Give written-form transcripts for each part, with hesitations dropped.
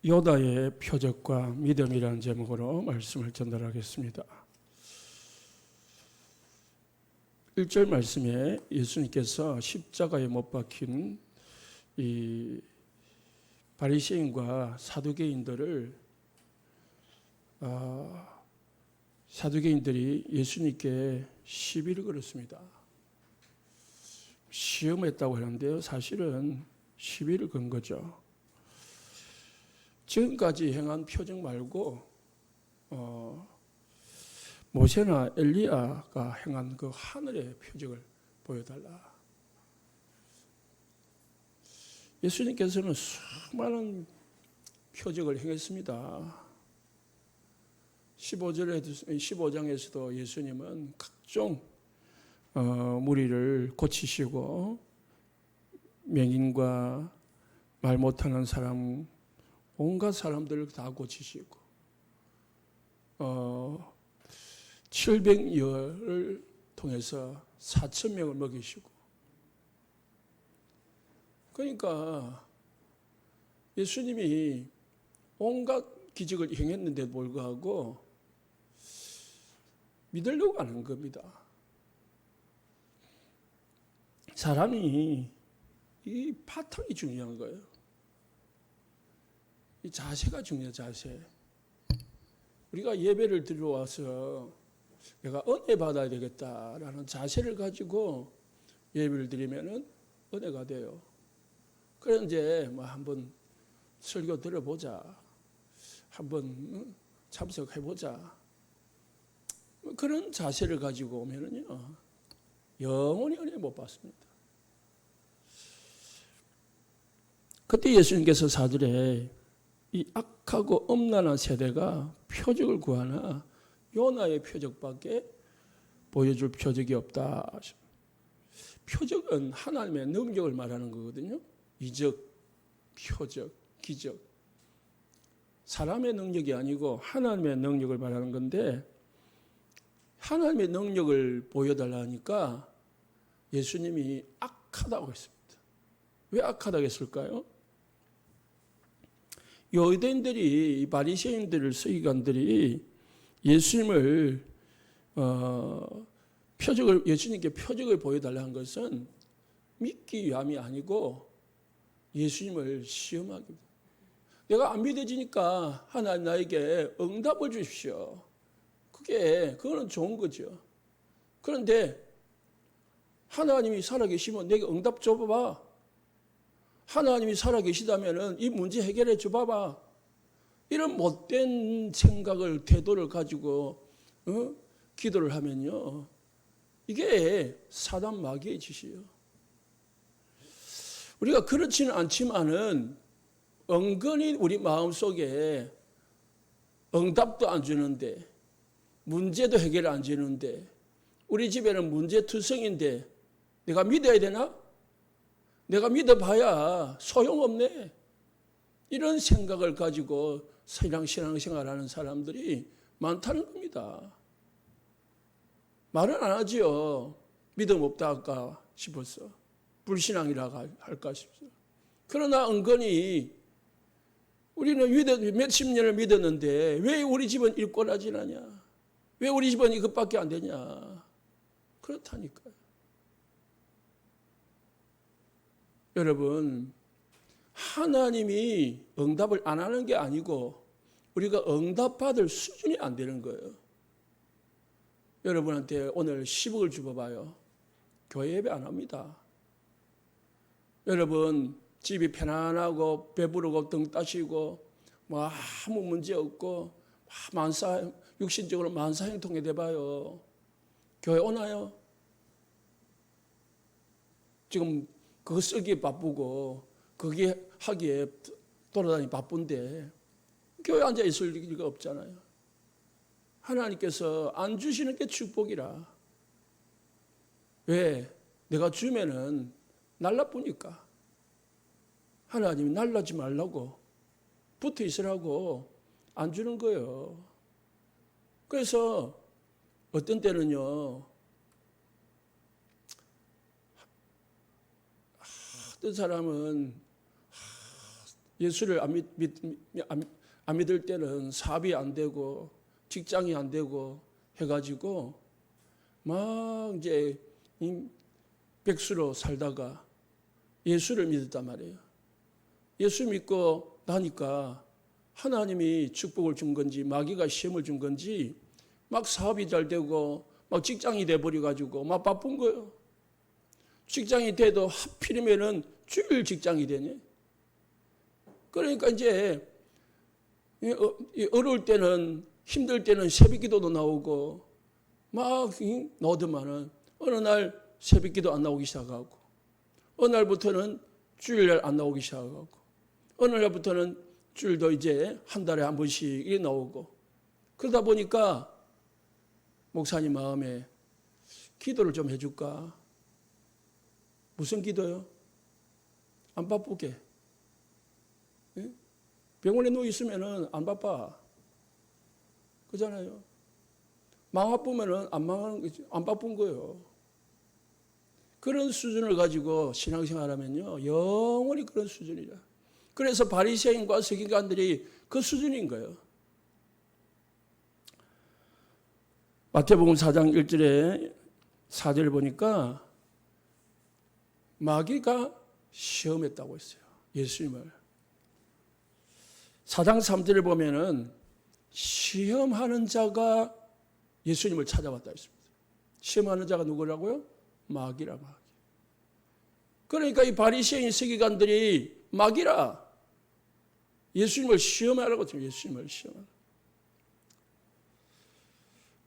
요다의 표적과 믿음이라는 제목으로 말씀을 전달하겠습니다. 1절 말씀에 예수님께서 십자가에 못 박힌 이 바리새인과 사두개인들이 예수님께 시비를 걸었습니다. 시험했다고 하는데요, 사실은 시비를 건 거죠. 지금까지 행한 표적 말고 모세나 엘리야가 행한 그 하늘의 표적을 보여달라. 예수님께서는 수많은 표적을 행했습니다. 15장에서도 예수님은 각종 무리를 고치시고 명인과 말 못하는 사람, 온갖 사람들을 다 고치시고 700여를 통해서 4,000명을 먹이시고, 그러니까 예수님이 온갖 기적을 행했는데도 불구하고 믿으려고 하는 겁니다. 사람이 이 바탕이 중요한 거예요. 이 자세가 중요해요. 자세. 우리가 예배를 드리러 와서 내가 은혜 받아야 되겠다라는 자세를 가지고 예배를 드리면은 은혜가 돼요. 그래서 이제 뭐 한번 설교 들어보자, 한번 참석해보자, 그런 자세를 가지고 오면은요 영원히 은혜 못 받습니다. 그때 예수님께서 사절에 이 악하고 엄란한 세대가 표적을 구하나 요나의 표적밖에 보여줄 표적이 없다. 표적은 하나님의 능력을 말하는 거거든요. 이적, 표적, 기적. 사람의 능력이 아니고 하나님의 능력을 말하는 건데, 하나님의 능력을 보여달라니까 예수님이 악하다고 했습니다. 왜 악하다고 했을까요? 유대인들이, 바리새인들, 서기관들이 예수님을 예수님께 표적을 보여달라는 것은 믿기 위함이 아니고 예수님을 시험하기 위함. 내가 안 믿어지니까 하나님 나에게 응답을 주십시오. 그거는 좋은 거죠. 그런데 하나님이 살아계시면 내게 응답 줘봐봐. 하나님이 살아계시다면 이 문제 해결해 줘봐봐. 이런 못된 생각을, 태도를 가지고 기도를 하면요, 이게 사단 마귀의 짓이에요. 우리가 그렇지는 않지만은 은근히 우리 마음속에 응답도 안 주는데, 문제도 해결 안 주는데, 우리 집에는 문제투성인데 내가 믿어야 되나? 내가 믿어봐야 소용없네. 이런 생각을 가지고 신앙생활하는 사람들이 많다는 겁니다. 말은 안 하지요. 믿음 없다 할까 싶어서, 불신앙이라 할까 싶어서. 그러나 은근히 우리는 몇십 년을 믿었는데 왜 우리 집은 일꼬라지 나냐? 왜 우리 집은 이것밖에 안 되냐? 그렇다니까요. 여러분, 하나님이 응답을 안 하는 게 아니고 우리가 응답받을 수준이 안 되는 거예요. 여러분한테 오늘 10억을 주어봐요. 교회 예배 안 합니다. 여러분 집이 편안하고 배부르고 등 따시고 뭐 아무 문제 없고 육신적으로 만사형통에 돼봐요. 교회 오나요? 지금 그거 쓰기에 바쁘고 거기에 하기에 돌아다니 바쁜데 교회 앉아 있을 리가 없잖아요. 하나님께서 안 주시는 게 축복이라. 왜? 내가 주면은 날라쁘니까. 하나님이 날라지 말라고, 붙어 있으라고 안 주는 거예요. 그래서 어떤 때는요, 어떤 사람은 예수를 안 믿을 때는 사업이 안 되고 직장이 안 되고 해가지고 막 이제 백수로 살다가 예수를 믿었단 말이에요. 예수 믿고 나니까 하나님이 축복을 준 건지 마귀가 시험을 준 건지 막 사업이 잘 되고 막 직장이 돼버려가지고 막 바쁜 거예요. 직장이 돼도 하필이면은 주일 직장이 되네. 그러니까 이제 어려울 때는 힘들 때는 새벽기도도 나오고 막 나오더만은 어느 날 새벽기도 안 나오기 시작하고 어느 날부터는 주일날 안 나오기 시작하고 어느 날부터는 주일도 이제 한 달에 한 번씩 나오고 그러다 보니까 목사님 마음에 기도를 좀 해줄까? 무슨 기도요? 안 바쁘게. 병원에 누워 있으면은 안 바빠. 그잖아요. 마음 아프면은 안 바쁜 거예요. 그런 수준을 가지고 신앙생활하면요 영원히 그런 수준이라. 그래서 바리새인과 서기관들이 그 수준인 거예요. 마태복음 4장 1절에 4절을 보니까 마귀가 시험했다고 했어요. 예수님을. 4장 3절을 보면은 시험하는 자가 예수님을 찾아왔다 했습니다. 시험하는 자가 누구라고요? 마귀라 마귀. 그러니까 이 바리새인 서기관들이 마귀라 예수님을 시험하라고 했죠. 예수님을 시험하라.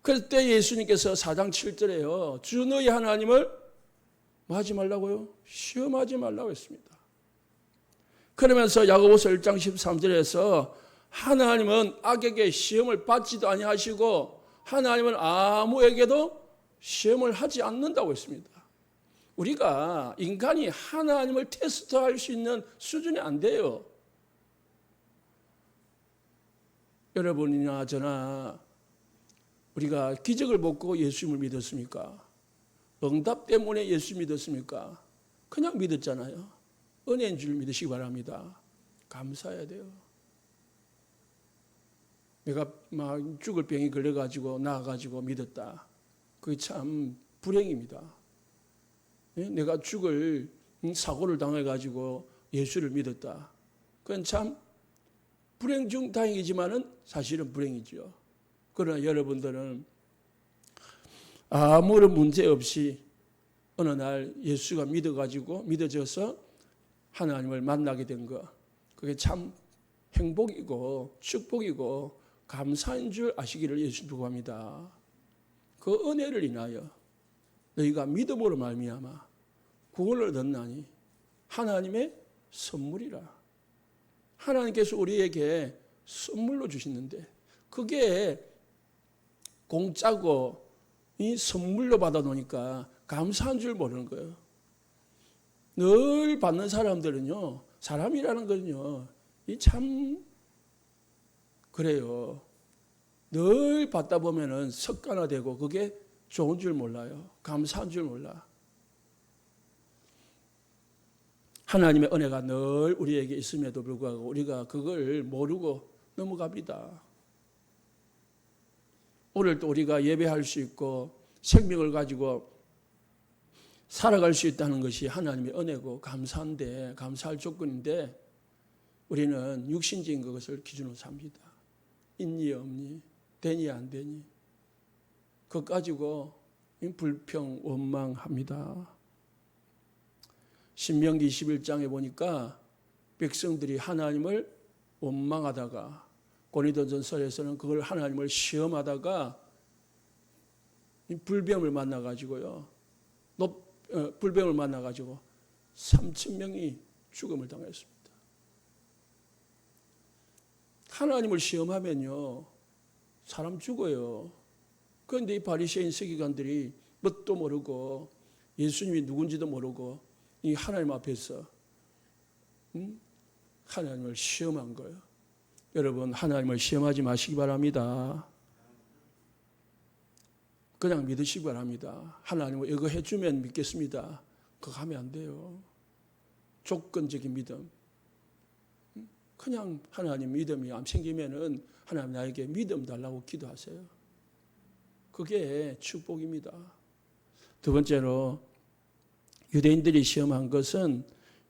그때 예수님께서 4장 7절에요. 주 너희 하나님을 뭐 하지 말라고요? 시험하지 말라고 했습니다. 그러면서 야고보서 1장 13절에서 하나님은 악에게 시험을 받지도 아니하시고 하나님은 아무에게도 시험을 하지 않는다고 했습니다. 우리가 인간이 하나님을 테스트할 수 있는 수준이 안 돼요. 여러분이나 저나 우리가 기적을 보고 예수님을 믿었습니까? 응답 때문에 예수 믿었습니까? 그냥 믿었잖아요. 은혜인 줄 믿으시기 바랍니다. 감사해야 돼요. 내가 막 죽을 병이 걸려가지고 나아가지고 믿었다. 그게 참 불행입니다. 내가 죽을 사고를 당해가지고 예수를 믿었다. 그건 참 불행 중 다행이지만은 사실은 불행이죠. 그러나 여러분들은 아무런 문제 없이 어느 날 예수가 믿어져서 하나님을 만나게 된 거, 그게 참 행복이고 축복이고 감사인 줄 아시기를 예수 부탁합니다. 그 은혜를 인하여 너희가 믿음으로 말미암아 구원을 얻었나니 하나님의 선물이라. 하나님께서 우리에게 선물로 주시는데 그게 공짜고 이 선물로 받아놓으니까 감사한 줄 모르는 거예요. 늘 받는 사람들은요, 사람이라는 건요, 이 참 그래요. 늘 받다 보면은 습관화되고 그게 좋은 줄 몰라요. 감사한 줄 몰라. 하나님의 은혜가 늘 우리에게 있음에도 불구하고 우리가 그걸 모르고 넘어갑니다. 오늘 또 우리가 예배할 수 있고 생명을 가지고 살아갈 수 있다는 것이 하나님의 은혜고 감사한데, 감사할 조건인데 우리는 육신적인 것을 기준으로 삽니다. 있니 없니, 되니 안 되니, 그것 가지고 불평, 원망합니다. 신명기 21장에 보니까 백성들이 하나님을 원망하다가 고린도전서에서는 그걸 하나님을 시험하다가 불뱀을 만나가지고요. 불뱀을 만나가지고 3,000명이 죽음을 당했습니다. 하나님을 시험하면요, 사람 죽어요. 그런데 이 바리새인 서기관들이 뭣도 모르고 예수님이 누군지도 모르고 이 하나님 앞에서 하나님을 시험한 거예요. 여러분, 하나님을 시험하지 마시기 바랍니다. 그냥 믿으시기 바랍니다. 하나님은 이거 해주면 믿겠습니다. 그거 하면 안 돼요. 조건적인 믿음. 그냥 하나님 믿음이 안 생기면은 하나님 나에게 믿음 달라고 기도하세요. 그게 축복입니다. 두 번째로 유대인들이 시험한 것은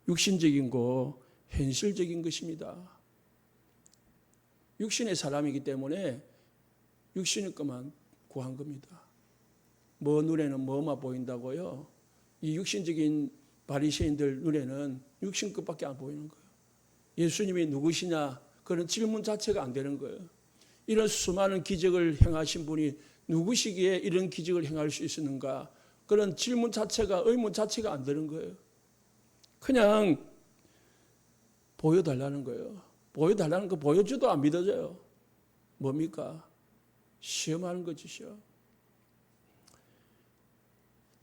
육신적인 거, 현실적인 것입니다. 육신의 사람이기 때문에 육신의 것만 구한 겁니다. 뭐 눈에는 뭐만 보인다고요? 이 육신적인 바리새인들 눈에는 육신 것밖에 안 보이는 거예요. 예수님이 누구시냐? 그런 질문 자체가 안 되는 거예요. 이런 수많은 기적을 행하신 분이 누구시기에 이런 기적을 행할 수 있었는가? 그런 질문 자체가, 의문 자체가 안 되는 거예요. 그냥 보여달라는 거예요. 보여달라는 거 보여줘도 안 믿어져요. 뭡니까? 시험하는 것이죠.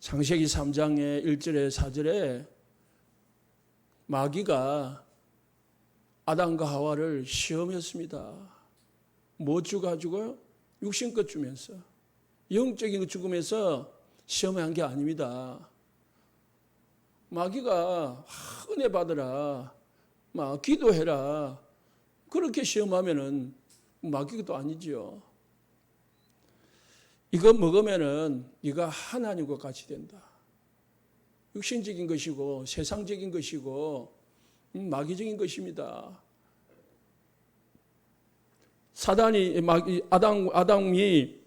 창세기 3장의 1절에 4절에 마귀가 아담과 하와를 시험했습니다. 뭐 주가지고요? 육신껏 주면서. 영적인 죽음에서 시험한 게 아닙니다. 마귀가 은혜 받으라, 기도해라, 그렇게 시험하면은 마귀도 아니지요. 이거 먹으면은 네가 하나님과 같이 된다. 육신적인 것이고 세상적인 것이고 마귀적인 것입니다. 사단이 아담이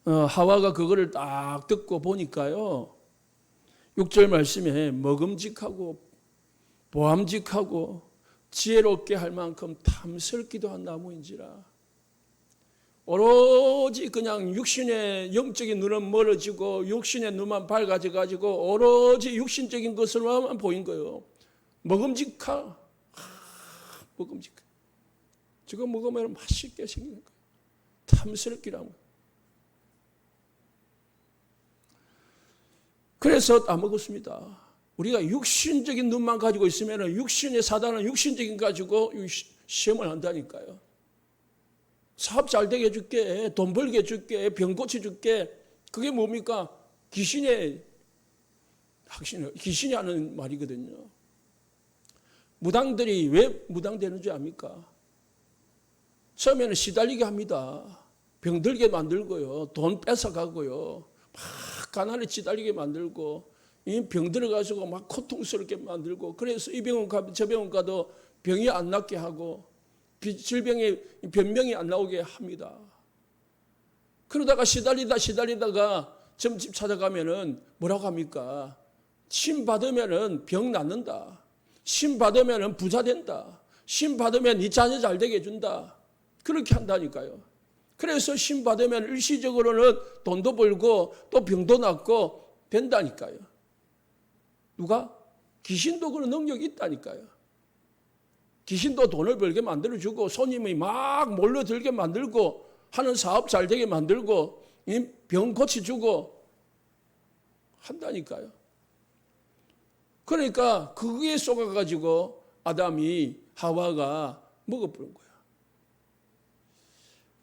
하와가 그거를 딱 듣고 보니까요. 6절 말씀에 먹음직하고 보암직하고 지혜롭게 할 만큼 탐스럽기도 한 나무인지라. 오로지 그냥 육신의 영적인 눈은 멀어지고 육신의 눈만 밝아져 가지고 오로지 육신적인 것으로만 보인 거예요. 먹음직하. 먹음직하. 저거 먹으면 맛있게 생기는 거예요. 탐스럽기라면. 그래서 다 먹었습니다. 우리가 육신적인 눈만 가지고 있으면 육신의 사단은 육신적인 가지고 시험을 한다니까요. 사업 잘 되게 해줄게, 돈 벌게 해줄게, 병 고쳐줄게. 그게 뭡니까? 귀신이 하는 말이거든요. 무당들이 왜 무당되는 줄 압니까? 처음에는 시달리게 합니다. 병들게 만들고요. 돈 뺏어가고요. 막 가난에 시달리게 만들고 병 들어가지고 막 고통스럽게 만들고 그래서 이 병원 가도 저 병원 가도 병이 안 낫게 하고 질병의 변명이 안 나오게 합니다. 그러다가 시달리다가 점집 찾아가면은 뭐라고 합니까? 신 받으면은 병 낫는다. 신 받으면은 부자 된다. 신 받으면 네 자녀 잘 되게 해준다. 그렇게 한다니까요. 그래서 신 받으면 일시적으로는 돈도 벌고 또 병도 낫고 된다니까요. 누가? 귀신도 그런 능력이 있다니까요. 귀신도 돈을 벌게 만들어주고 손님이 막 몰려들게 만들고 하는 사업 잘 되게 만들고 병 고쳐주고 한다니까요. 그러니까 그게 속아가지고 아담이 하와가 먹어버린 거야.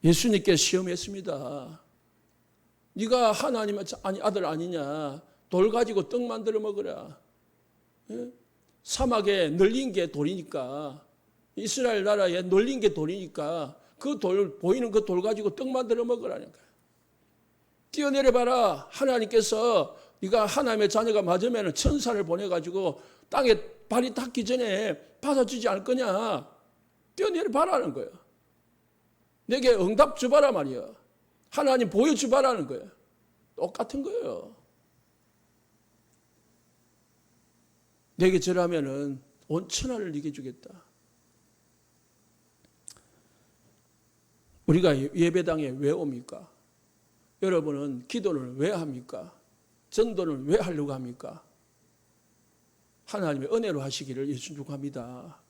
예수님께 시험했습니다. 네가 하나님의 아들 아니냐. 돌 가지고 떡 만들어 먹으라. 예? 사막에 널린 게 돌이니까 이스라엘 나라에 널린 게 돌이니까 그 돌 보이는 그 돌 가지고 떡 만들어 먹으라니까. 뛰어내려 봐라. 하나님께서 네가 하나님의 자녀가 맞으면 천사를 보내 가지고 땅에 발이 닿기 전에 받아주지 않을 거냐. 뛰어내려 봐라는 거예요. 내게 응답 줘봐라 말이야. 하나님 보여줘봐라는 거예요. 똑같은 거예요. 내게 절하면은 온 천하를 이겨주겠다. 우리가 예배당에 왜 옵니까? 여러분은 기도를 왜 합니까? 전도를 왜 하려고 합니까? 하나님의 은혜로 하시기를 예수 축복합니다.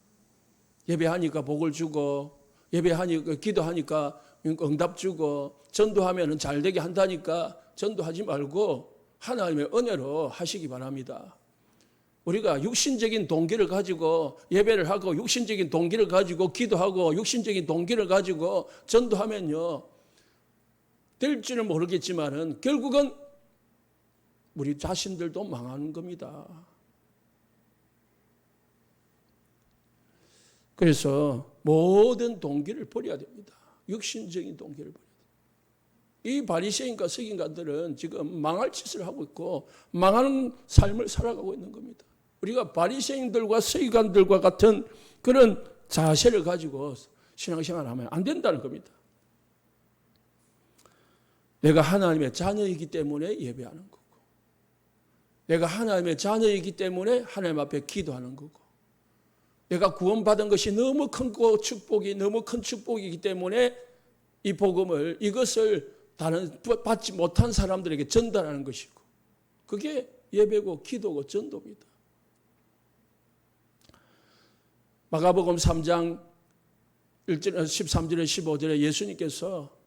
예배하니까 복을 주고 예배하니까 기도하니까 응답 주고 전도하면 잘 되게 한다니까 전도하지 말고 하나님의 은혜로 하시기 바랍니다. 우리가 육신적인 동기를 가지고 예배를 하고 육신적인 동기를 가지고 기도하고 육신적인 동기를 가지고 전도하면요 될지는 모르겠지만은 결국은 우리 자신들도 망하는 겁니다. 그래서 모든 동기를 버려야 됩니다. 육신적인 동기를 버려야 됩니다. 이 바리새인과 서기관들은 지금 망할 짓을 하고 있고 망하는 삶을 살아가고 있는 겁니다. 우리가 바리새인들과 서기관들과 같은 그런 자세를 가지고 신앙생활을 하면 안 된다는 겁니다. 내가 하나님의 자녀이기 때문에 예배하는 거고, 내가 하나님의 자녀이기 때문에 하나님 앞에 기도하는 거고, 내가 구원받은 것이 너무 큰 축복이 너무 큰 축복이기 때문에 이 복음을 이것을 다른 받지 못한 사람들에게 전달하는 것이고, 그게 예배고 기도고 전도입니다. 마가복음 3장 13절에 15절에 예수님께서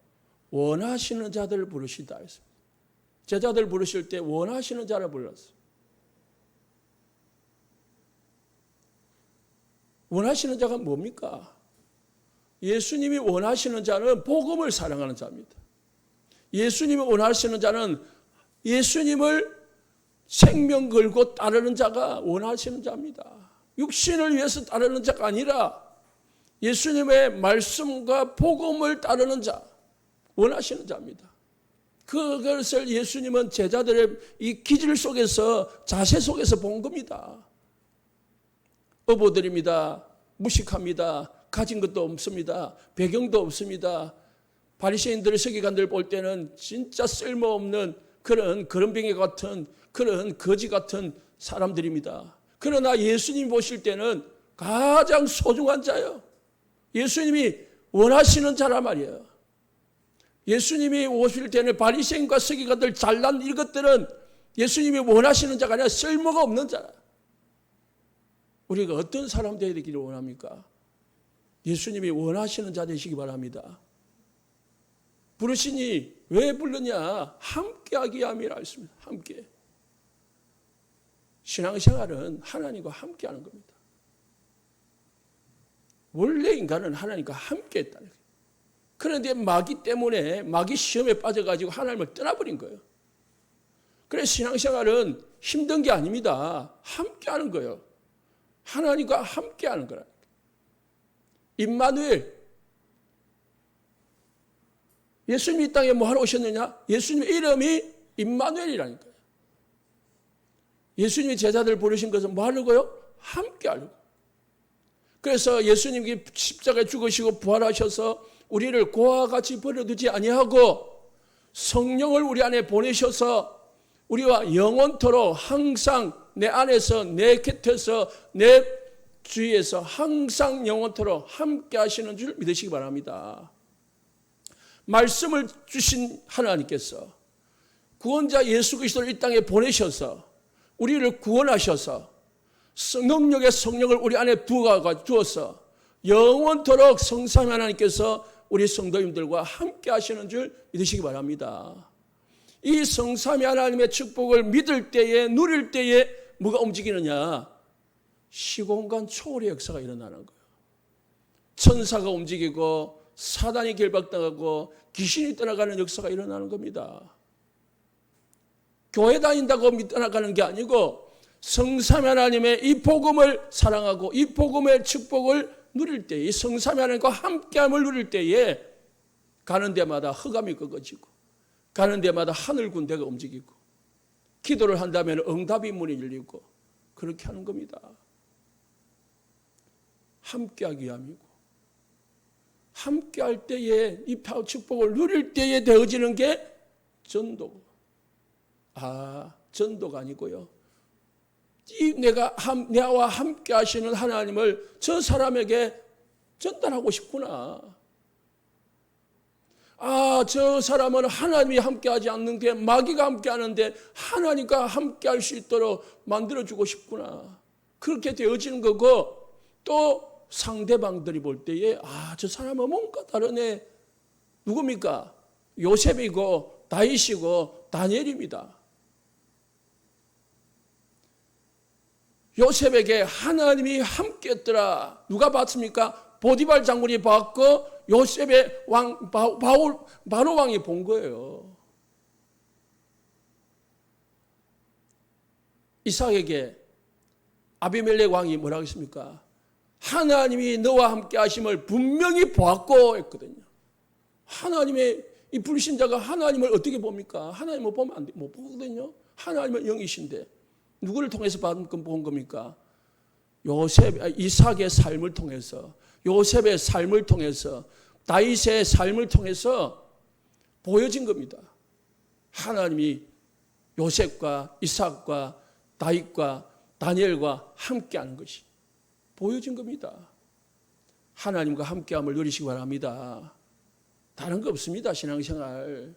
원하시는 자들을 부르시다 했습니다. 제자들 부르실 때 원하시는 자를 불렀어요. 원하시는 자가 뭡니까? 예수님이 원하시는 자는 복음을 사랑하는 자입니다. 예수님이 원하시는 자는 예수님을 생명 걸고 따르는 자가 원하시는 자입니다. 육신을 위해서 따르는 자가 아니라 예수님의 말씀과 복음을 따르는 자, 원하시는 자입니다. 그것을 예수님은 제자들의 이 기질 속에서, 자세 속에서 본 겁니다. 어부들입니다. 무식합니다. 가진 것도 없습니다. 배경도 없습니다. 바리새인들, 서기관들 볼 때는 진짜 쓸모없는 그런 거름뱅이 같은 그런 거지 같은 사람들입니다. 그러나 예수님 보실 때는 가장 소중한 자예요. 예수님이 원하시는 자란 말이에요. 예수님이 오실 때는 바리새인과 서기관들 잘난 이것들은 예수님이 원하시는 자가 아니라 쓸모가 없는 자라. 우리가 어떤 사람 되어야 되기를 원합니까? 예수님이 원하시는 자 되시기 바랍니다. 부르시니 왜 불렀냐? 함께하기 위함이라 했습니다. 함께. 신앙생활은 하나님과 함께하는 겁니다. 원래 인간은 하나님과 함께했다는 거예요. 그런데 마귀 때문에 마귀 시험에 빠져가지고 하나님을 떠나버린 거예요. 그래서 신앙생활은 힘든 게 아닙니다. 함께하는 거예요. 하나님과 함께하는 거라니까. 임마누엘. 예수님이 이 땅에 뭐하러 오셨느냐? 예수님의 이름이 임마누엘이라니까요. 예수님이 제자들 부르신 것은 뭐 하려고요? 함께 하려고. 그래서 예수님이 십자가에 죽으시고 부활하셔서 우리를 고와 같이 버려두지 아니하고 성령을 우리 안에 보내셔서 우리와 영원토록 항상 내 안에서, 내 곁에서, 내 주위에서 항상 영원토록 함께 하시는 줄 믿으시기 바랍니다. 말씀을 주신 하나님께서 구원자 예수 그리스도를 이 땅에 보내셔서 우리를 구원하셔서 능력의 성령을 우리 안에 두어서 영원토록 성삼위 하나님께서 우리 성도님들과 함께 하시는 줄 믿으시기 바랍니다. 이 성삼위 하나님의 축복을 믿을 때에, 누릴 때에 뭐가 움직이느냐? 시공간 초월의 역사가 일어나는 거예요. 천사가 움직이고 사단이 결박당하고 귀신이 떠나가는 역사가 일어나는 겁니다. 교회 다닌다고 떠나가는 게 아니고 성삼위 하나님의 이 복음을 사랑하고 이 복음의 축복을 누릴 때에, 이 성삼위 하나님과 함께함을 누릴 때에 가는 데마다 흑암이 꺾어지고 가는 데마다 하늘 군대가 움직이고 기도를 한다면 응답의 문이 열리고 그렇게 하는 겁니다. 함께하기 위함이고 함께할 때에 이 축복을 누릴 때에 되어지는 게 전도고, 전도가 아니고요. 내와 함께 하시는 하나님을 저 사람에게 전달하고 싶구나. 저 사람은 하나님이 함께 하지 않는데 마귀가 함께 하는데 하나님과 함께 할 수 있도록 만들어주고 싶구나. 그렇게 되어지는 거고, 또 상대방들이 볼 때에 저 사람은 뭔가 다르네. 누굽니까? 요셉이고 다윗이고 다니엘입니다. 요셉에게 하나님이 함께했더라. 누가 봤습니까? 보디발 장군이 봤고 요셉의 왕 바로 왕이 본 거예요. 이삭에게 아비멜렉 왕이 뭐라고 했습니까? 하나님이 너와 함께 하심을 분명히 보았고 했거든요. 하나님의 이 불신자가 하나님을 어떻게 봅니까? 하나님을 보면 못 보거든요. 하나님은 영이신데 누구를 통해서 본 겁니까? 이삭의 삶을 통해서, 요셉의 삶을 통해서, 다윗의 삶을 통해서 보여진 겁니다. 하나님이 요셉과 이삭과 다윗과 다니엘과 함께하는 것이 보여진 겁니다. 하나님과 함께함을 누리시기 바랍니다. 다른 거 없습니다. 신앙생활.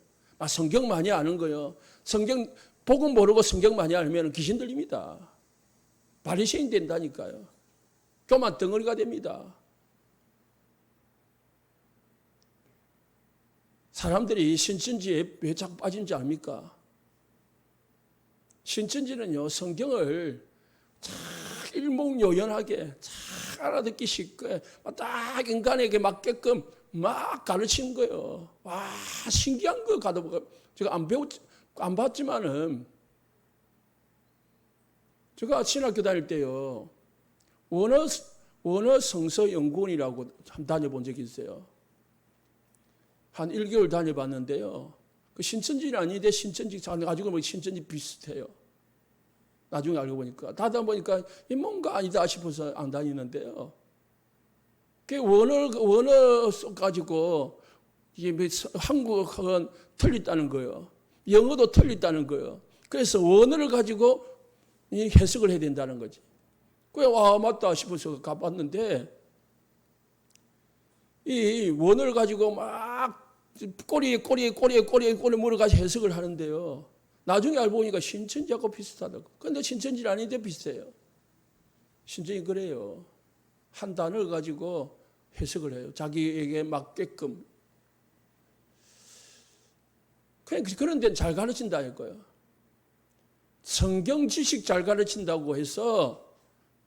성경 많이 아는 거요. 성경 복음 모르고 성경 많이 알면 귀신 들립니다. 바리새인 된다니까요. 교만 덩어리가 됩니다. 사람들이 신천지에 왜 자꾸 빠진지 압니까? 신천지는요, 성경을 잘 일목요연하게 잘 알아듣기 쉽게 딱 인간에게 맞게끔 막 가르치는 거예요. 와, 신기한 거 가다 보니까 제가 안 봤지만은 제가 신학교 다닐 때요, 원어 성서 연구원이라고 다녀본 적이 있어요. 한 1개월 다녀봤는데요. 그 신천지는 아닌데 신천지 가지고 보면 신천지 비슷해요. 나중에 알고 보니까 다다 보니까 뭔가 아니다 싶어서 안 다니는데요. 그 원어 가지고 이게 한국어는 틀렸다는 거예요. 영어도 틀렸다는 거예요. 그래서 원어를 가지고 해석을 해야 된다는 거지. 그래, 와, 맞다 싶어서 가봤는데, 이 원어를 가지고 막 꼬리에 물어가지고 해석을 하는데요. 나중에 알고 보니까 신천지하고 비슷하다고. 그런데 신천지는 아닌데 비슷해요. 신천지 그래요. 한 단어를 가지고 해석을 해요. 자기에게 맞게끔. 그런 데는 잘 가르친다는 거예요. 성경 지식 잘 가르친다고 해서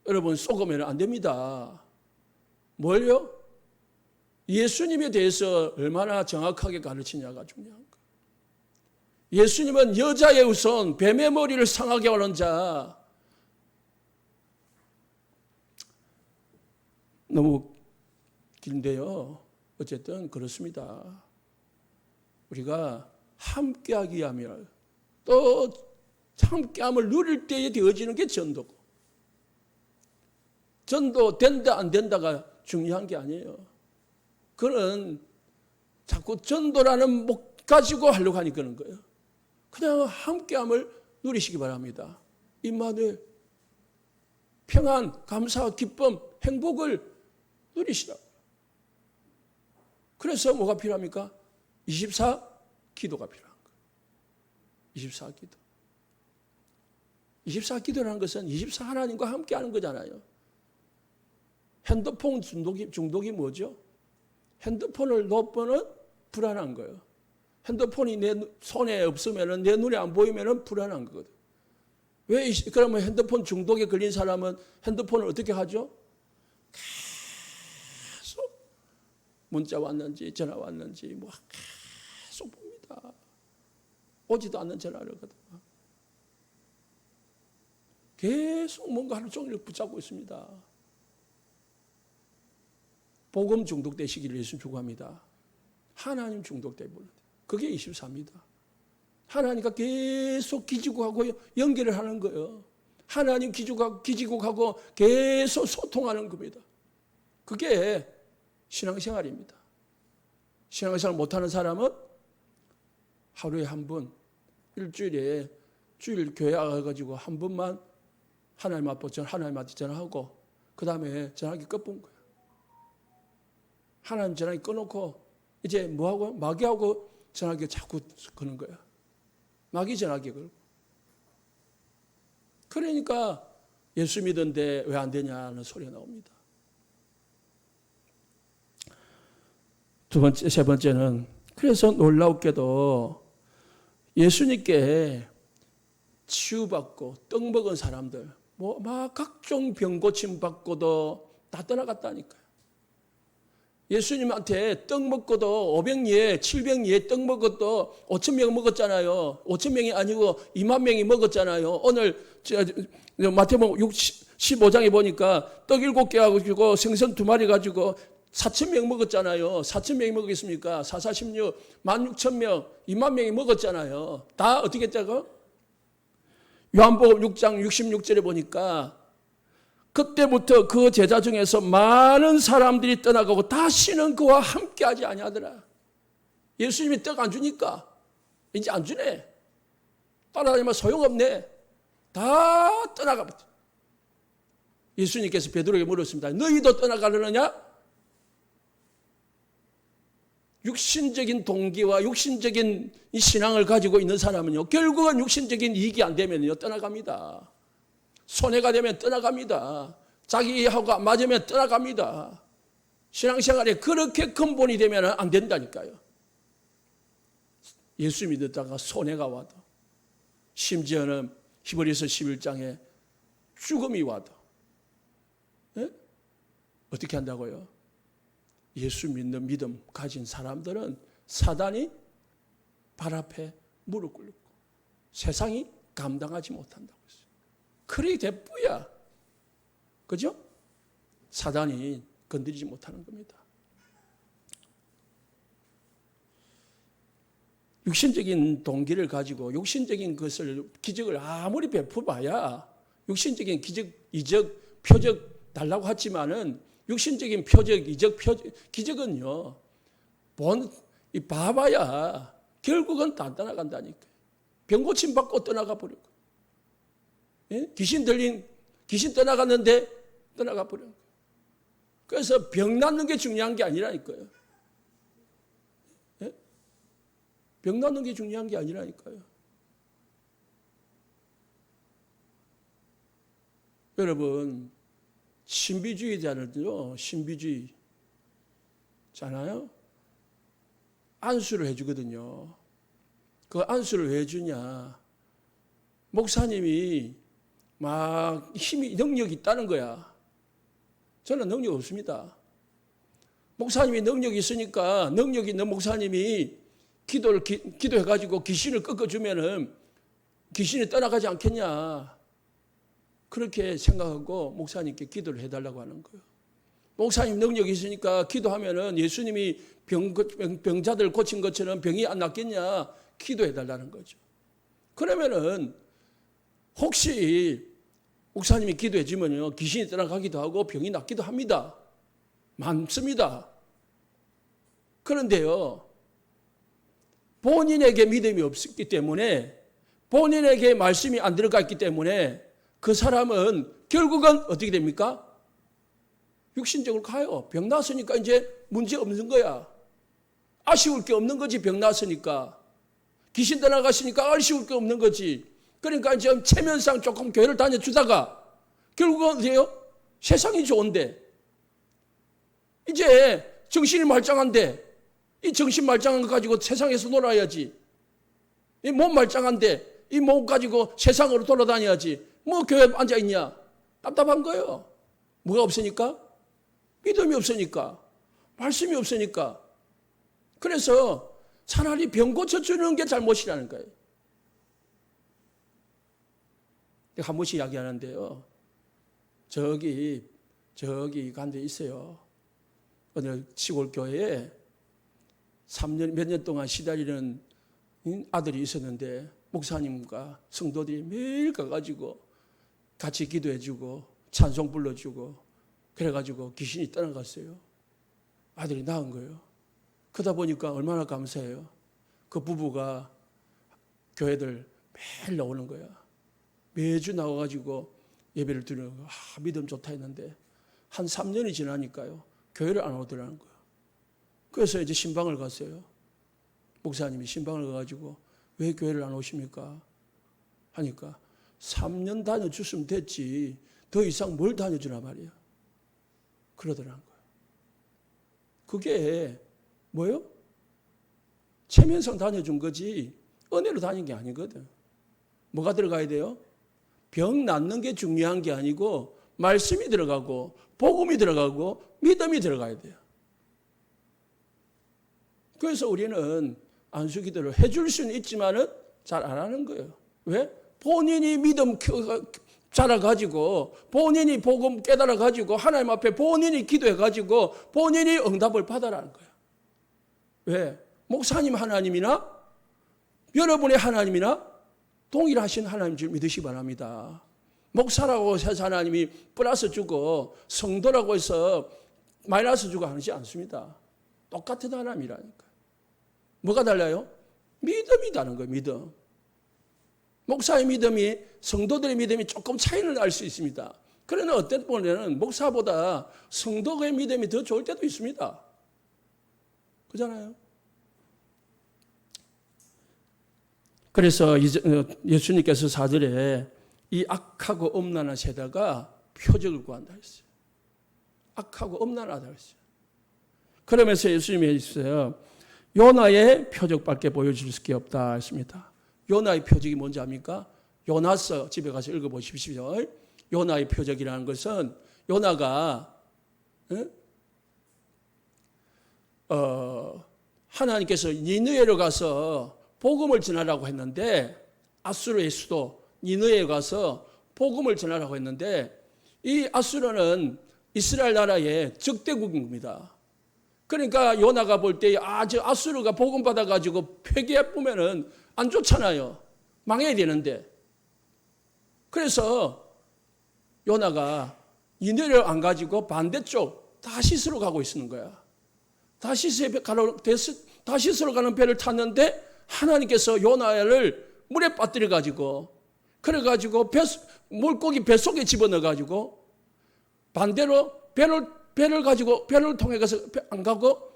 여러분 속으면 안 됩니다. 뭘요? 예수님에 대해서 얼마나 정확하게 가르치냐가 중요한 거예요. 예수님은 여자의 우선 뱀의 머리를 상하게 하는 자. 너무 긴데요. 어쨌든 그렇습니다. 우리가 함께하기 위하면 또 함께함을 누릴 때에 되어지는 게 전도고, 전도 된다 안 된다가 중요한 게 아니에요. 그는 자꾸 전도라는 목 가지고 하려고 하니 그런 거예요. 그냥 함께함을 누리시기 바랍니다. 임마누엘, 평안, 감사, 기쁨, 행복을 누리시라고. 그래서 뭐가 필요합니까? 24 기도가 필요한 거예요. 24 기도. 24 기도라는 것은 24 하나님과 함께하는 거잖아요. 핸드폰 중독이 뭐죠? 핸드폰을 놓으면 불안한 거예요. 핸드폰이 내 손에 없으면, 내 눈에 안 보이면 불안한 거거든. 그러면 핸드폰 중독에 걸린 사람은 핸드폰을 어떻게 하죠? 계속 문자 왔는지 전화 왔는지 뭐 계속 봅니다. 오지도 않는 전화를 거든요. 계속 뭔가 하루 종일 붙잡고 있습니다. 복음 중독되시기를 예수 축원합니다. 하나님 중독되면 그게 24입니다. 하나님과 계속 기지국하고 연결을 하는 거예요. 하나님 기지국하고 계속 소통하는 겁니다. 그게 신앙생활입니다. 신앙생활 못하는 사람은 하루에 한 번, 일주일에 주일 교회 와가지고 한 번만 하나님 앞에 전화하고 그 다음에 전화기 꺼본 거예요. 하나님 전화기 꺼놓고 이제 뭐하고? 마귀하고 전화기 자꾸 거는 거예요. 마귀 전화기 걸고. 그러니까 예수 믿은데 왜 안 되냐는 소리가 나옵니다. 세 번째는 그래서 놀랍게도 예수님께 치유받고 떡 먹은 사람들, 막 각종 병 고침 받고도 다 떠나갔다니까요. 예수님한테 떡 먹고도 500예, 700예 떡 먹고도 5,000명 먹었잖아요. 5,000명이 아니고 2만 명이 먹었잖아요. 오늘 마태복음 15장에 보니까 떡 7개 가지고 생선 2마리 가지고 4,000명 먹었잖아요. 4,000명이 먹겠습니까? 4, 46, 16,000명, 2만 명이 먹었잖아요. 다 어떻게 했다고? 요한복음 6장 66절에 보니까 그때부터 그 제자 중에서 많은 사람들이 떠나가고 다시는 그와 함께하지 아니하더라. 예수님이 떡 안 주니까 이제 안 주네. 따라다니면 소용없네. 다 떠나가버렸다. 예수님께서 베드로에게 물었습니다. 너희도 떠나가려느냐? 육신적인 동기와 육신적인 이 신앙을 가지고 있는 사람은요, 결국은 육신적인 이익이 안 되면요, 떠나갑니다. 손해가 되면 떠나갑니다. 자기하고 안 맞으면 떠나갑니다. 신앙생활에 그렇게 근본이 되면 안 된다니까요. 예수 믿었다가 손해가 와도, 심지어는 히브리서 11장에 죽음이 와도, 네? 어떻게 한다고요? 예수 믿는 믿음 가진 사람들은 사단이 발 앞에 무릎 꿇고 세상이 감당하지 못한다고 했어요. 그리 대뿌야. 그죠? 사단이 건드리지 못하는 겁니다. 육신적인 동기를 가지고 육신적인 것을, 기적을 아무리 베풀어봐야 육신적인 기적, 이적, 표적 달라고 하지만은 육신적인 표적, 이적, 기적은요, 봐봐야 결국은 다 떠나간다니까. 병 고침 받고 떠나가 버리고. 예? 귀신 떠나갔는데 떠나가 버리고. 그래서 병 낫는 게 중요한 게 아니라니까요. 예? 병 낫는 게 중요한 게 아니라니까요. 여러분, 신비주의자는요, 신비주의잖아요. 안수를 해주거든요. 그 안수를 왜 해주냐? 목사님이 막 힘이, 능력이 있다는 거야. 저는 능력 없습니다. 목사님이 능력이 있으니까, 능력 있는 목사님이 기도해가지고 귀신을 꺾어주면은 귀신이 떠나가지 않겠냐. 그렇게 생각하고 목사님께 기도를 해달라고 하는 거예요. 목사님 능력이 있으니까 기도하면은 예수님이 병자들 고친 것처럼 병이 안 낫겠냐. 기도해달라는 거죠. 그러면은 혹시 목사님이 기도해주면요, 귀신이 떠나가기도 하고 병이 낫기도 합니다. 많습니다. 그런데요, 본인에게 믿음이 없었기 때문에, 본인에게 말씀이 안 들어가 있기 때문에 그 사람은 결국은 어떻게 됩니까? 육신적으로 가요. 병 났으니까 이제 문제 없는 거야. 아쉬울 게 없는 거지, 병 났으니까. 귀신 떠나갔으니까 아쉬울 게 없는 거지. 그러니까 이제 체면상 조금 교회를 다녀주다가 결국은 어디에요? 세상이 좋은데, 이제 정신이 말짱한데, 이 정신 말짱한 거 가지고 세상에서 놀아야지. 이 몸 말짱한데 이 몸 가지고 세상으로 돌아다녀야지. 뭐 교회에 앉아있냐? 답답한 거예요. 뭐가 없으니까? 믿음이 없으니까. 말씀이 없으니까. 그래서 차라리 병 고쳐주는 게 잘못이라는 거예요. 한 번씩 이야기하는데요. 저기 간 데 있어요. 어느 시골 교회에 3년, 몇 년 동안 시달리는 아들이 있었는데, 목사님과 성도들이 매일 가가지고 같이 기도해주고 찬송 불러주고 그래가지고 귀신이 떠나갔어요. 아들이 낳은 거예요. 그러다 보니까 얼마나 감사해요. 그 부부가 교회들 매일 나오는 거야. 매주 나와가지고 예배를 드리는 거야. 믿음 좋다 했는데 한 3년이 지나니까요, 교회를 안 오더라는 거예요. 그래서 이제 신방을 갔어요. 목사님이 신방을 가가지고 왜 교회를 안 오십니까? 하니까 3년 다녀줬으면 됐지. 더 이상 뭘 다녀주나 말이야. 그러더라는 거예요. 그게 뭐예요? 체면상 다녀준 거지 은혜로 다닌 게 아니거든. 뭐가 들어가야 돼요? 병 낫는 게 중요한 게 아니고 말씀이 들어가고 복음이 들어가고 믿음이 들어가야 돼요. 그래서 우리는 안수기도를 해줄 수는 있지만은 잘 안 하는 거예요. 왜? 본인이 믿음 자라가지고, 본인이 복음 깨달아가지고, 하나님 앞에 본인이 기도해가지고, 본인이 응답을 받아라는 거예요. 왜? 목사님 하나님이나, 여러분의 하나님이나 동일하신 하나님 줄 믿으시기 바랍니다. 목사라고 해서 하나님이 플러스 주고, 성도라고 해서 마이너스 주고 하지 않습니다. 똑같은 하나님이라니까. 뭐가 달라요? 믿음이 다른 거예요, 믿음. 목사의 믿음이, 성도들의 믿음이 조금 차이는 날 수 있습니다. 그러나 어떤 때는 목사보다 성도의 믿음이 더 좋을 때도 있습니다. 그렇잖아요? 그래서 예수님께서 4절에 이 악하고 엄란한 세대가 표적을 구한다 했어요. 악하고 엄란하다 했어요. 그러면서 예수님이 있어요. 요나의 표적밖에 보여줄 게 없다 했습니다. 요나의 표적이 뭔지 압니까? 요나서 집에 가서 읽어보십시오. 요나의 표적이라는 것은 요나가 하나님께서 니느웨로 가서 복음을 전하라고 했는데, 아수르의 수도 니느웨에 가서 복음을 전하라고 했는데, 이 아수르는 이스라엘 나라의 적대국입니다. 그러니까 요나가 볼 때 저 아수르가 복음 받아가지고 폐기해 보면은 안 좋잖아요. 망해야 되는데. 그래서 요나가 니느웨를 안 가지고 반대쪽 다시스로 가고 있는 거야. 다시스로 가는 배를 탔는데 하나님께서 요나를 물에 빠뜨려 가지고, 그래 가지고 물고기 뱃속에 집어넣어 가지고 반대로 배를 가지고 배를 통해 가서 안 가고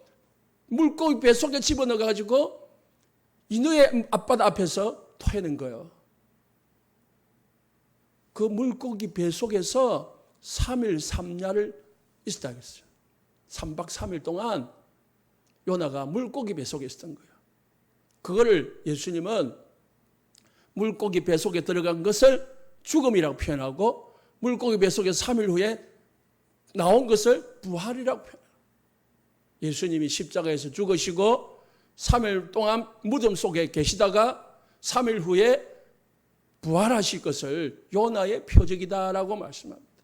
물고기 뱃속에 집어넣어 가지고 니느웨 앞바다 앞에서 토해낸 거예요. 그 물고기 뱃속에서 3일 3야를 있었다 그랬어요. 3박 3일 동안 요나가 물고기 뱃속에 있었던 거예요. 그거를 예수님은 물고기 뱃속에 들어간 것을 죽음이라고 표현하고, 물고기 뱃속에서 3일 후에 나온 것을 부활이라고 표현해요. 예수님이 십자가에서 죽으시고 3일 동안 무덤 속에 계시다가 3일 후에 부활하실 것을 요나의 표적이다라고 말씀합니다.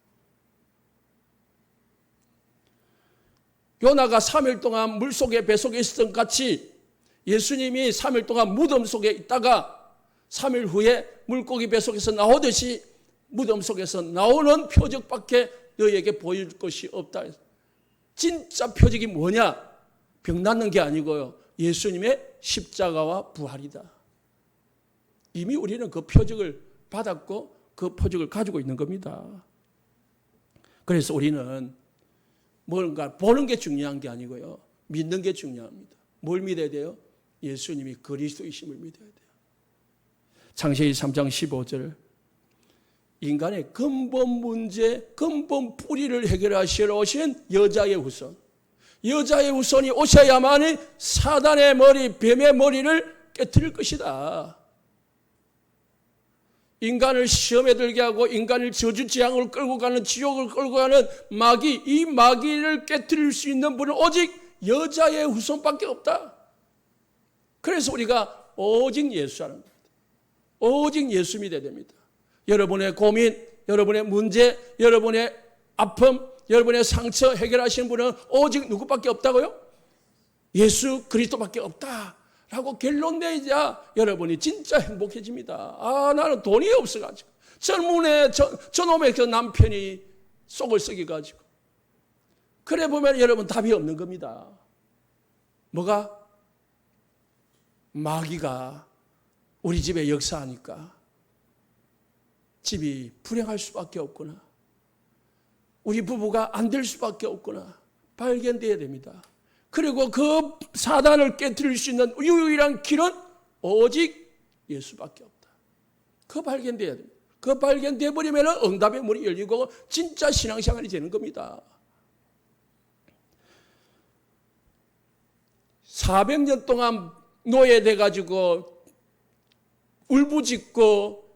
요나가 3일 동안 물속에 뱃속에 있었던 것 같이 예수님이 3일 동안 무덤 속에 있다가 3일 후에 물고기 뱃속에서 나오듯이 무덤 속에서 나오는 표적밖에 너희에게 보일 것이 없다. 진짜 표적이 뭐냐? 병 낫는 게 아니고요. 예수님의 십자가와 부활이다. 이미 우리는 그 표적을 받았고 그 표적을 가지고 있는 겁니다. 그래서 우리는 뭔가 보는 게 중요한 게 아니고요. 믿는 게 중요합니다. 뭘 믿어야 돼요? 예수님이 그리스도이심을 믿어야 돼요. 창세기 3장 15절, 인간의 근본 문제, 근본 뿌리를 해결하시러 오신 여자의 후손. 여자의 후손이 오셔야만이 사단의 머리, 뱀의 머리를 깨트릴 것이다. 인간을 시험에 들게 하고 인간을 저주지향으로 끌고 가는, 지옥을 끌고 가는 마귀, 이 마귀를 깨트릴 수 있는 분은 오직 여자의 후손밖에 없다. 그래서 우리가 오직 예수라는 겁니다. 오직 예수 믿어야 됩니다. 여러분의 고민, 여러분의 문제, 여러분의 아픔, 여러분의 상처 해결하시는 분은 오직 누구밖에 없다고요? 예수 그리스도밖에 없다라고 결론 내야 여러분이 진짜 행복해집니다. 나는 돈이 없어가지고, 젊은의 저놈의 그 남편이 속을 썩여가지고. 그래 보면 여러분 답이 없는 겁니다. 뭐가? 마귀가 우리 집에 역사하니까 집이 불행할 수밖에 없구나. 우리 부부가 안 될 수밖에 없구나. 발견돼야 됩니다. 그리고 그 사단을 깨뜨릴 수 있는 유일한 길은 오직 예수밖에 없다. 그 발견돼야 됩니다. 그 발견돼 버리면 응답의 문이 열리고 진짜 신앙생활이 되는 겁니다. 400년 동안 노예돼 가지고 울부짖고